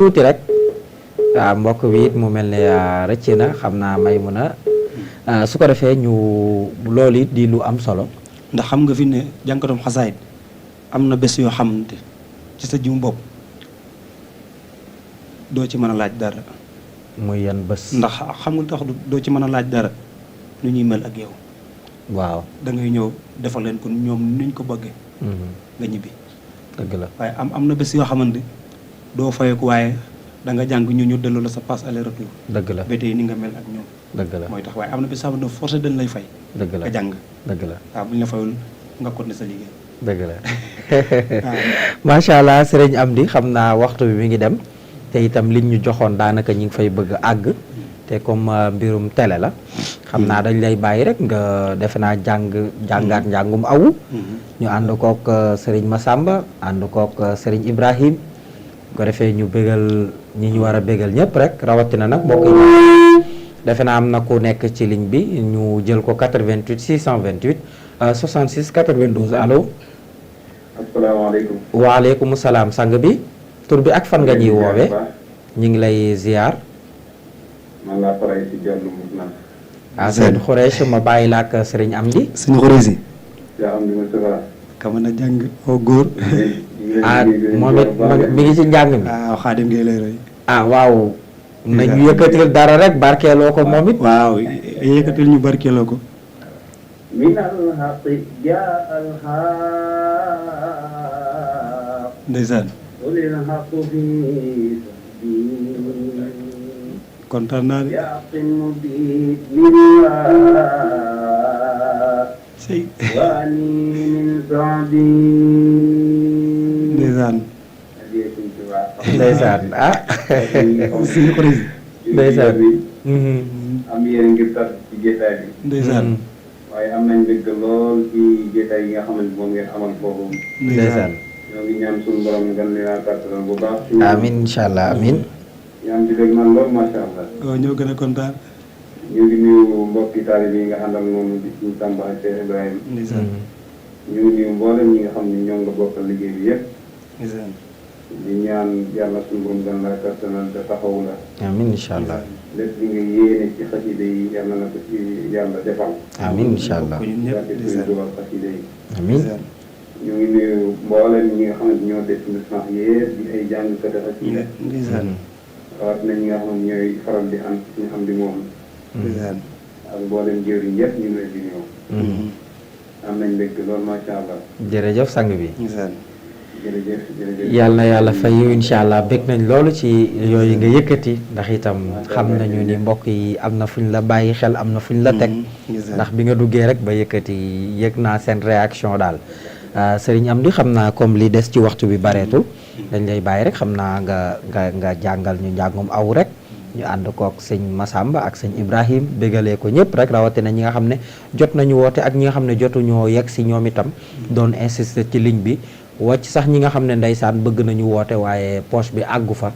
tuuti rek mbokk bi it mu mel ne rëcc na xam naa may mun a su ko defee ñu loolu it di lu am solo. ndax xam nga fi ne jànkatum xasaayit am na bés yoo xamante ci sa jiw bopp doo ci mën a laaj dara. muy yan bés. ndax xam nga tax doo ci mën a laaj dara nu ñuy mel ak yow. waaw da ngay ñëw defal leen ko ñoom nuñ ko bëggee. nga ñibbi. dëgg la waaye am na bés yoo xamante doo fayeeku waaye da nga jàng ñu delloo la sa passe aller retour. dëgg la ba tey ni nga mel ak ñoom. dëgg la mooy tax waaye am na bés yoo xamante forcé dañ lay fay. dëgg la nga jàng. dëgg la waaw bu ñu la fayul nga continuer sa liggéey. dëgg la macha allah sëriñ Amdi xam naa waxtu bi mi ngi dem te itam liñ ñu joxoon daanaka ñi ngi fay bëgg àgg te comme mbirum télé la xam naa dañ lay bàyyi rek nga defe naa jàngaat njàngum awu ñu ànd kook sëriñ Massamba ànd kook sëriñ Ibrahim ko defee ñu bégal ñi ñu war a bégal ñëpp rek rawatina nag mbokk yi defe naa am na ku nekk ci ligne bi ñu jël ko 88 628 66 92 allo. asalaamaaleykum. waaleykum salaam sang bi tur bi ak fan nga ñuy woowee ñu ngi lay ziar. man laa faral di jàll Moussa. sëñ Khoureyssi ma bàyyi la ak sëriñ Amdi. sëñ Khoureyssi. yaa am di Moustapha. ka mën a jàng oo góor. moom it mi ngi ci njàng mi. waaw Xaadim ngay lay roy. waaw. nañu yëkkatil dara rek barkeeloo ko moom it. waaw yëkkatil ñu barkeeloo ko. min alxaqi jaa alxaq. ndeysaan. qulil xaqu fi kontaan naa de. yaqin mubin lillah. sëy. waani min sabi. ndeysaan. ndeysaan sëñ Khoureyssi. ndeysaan. am yéen ngir tar ci jotaay bi. ndeysaan. waaye am nañ dëgg lool ci jotaay yi nga xamante moom ngeen amal foofu. ndeysaan. ñoo ngi ñaan suñu borom gan li naa kàttanal bu baax. amiin incha allah amiin. ñu am ci dëgg man lool macha allah. waaw ñoo gën a kontaan. ñu ngi nuyu mbokki taalibe yi nga àndal noonu di suñu Tamba ak Cheikh Ibrahima. ndeysaan. ñu ngi nuyu mboolem ñi nga xam ne ñoo nga bokkal liggéey bi yëpp. ndeysaan. di ñaan yàlla suñu borom gan la kàttanal te taxawu la. amiin incha allah. lépp li nga yéene ci xasida yi yàlla na ko ci yàlla defal. amiin incha allah. ko ñun ñëpp barke suñu ndeysaan. Tuubaa xasida yi. amiin. ñu ngi nuyu mboolem ñi nga xamante ñoo def licence yëpp di ay jàngkat ak xasida. ndeysaan. rawatina ñi nga xam ne ñooy faral di ànd suñu am di moom. ndeysaan. ak mboolem jëriñ yëpp ñu ngi leen di ñëw. am nañ mbégte loolu macha allah. jërëjëf sang bi. ndeysaan. jërëjëf jërëjëf. yàlla na yàlla fay yu incha allah bég nañ loolu ci yooyu nga yëkkati ndax itam xam nañu ni mbokk yi am na fuñ la bàyyi xel am na fuñ la teg ndax bi nga duggee rek ba yëkkati yëg naa seen réaction daal sëriñ Amdi xam naa comme li des ci waxtu bi bareetul dañ lay bàyyi rek xam naa nga jàngal ñu njàngum aw rek ñu ànd kook sëñ Massamba ak sëñ Ibrahim bégalee ko ñëpp rek rawatina ñi nga xam ne jot nañu woote ak ñi nga xam ne jotuñoo yegg si ñoom itam doon insister ci ligne bi wàcc sax ñi nga xam ne ndeysaan bëgg nañu woote waaye poche bi àggu fa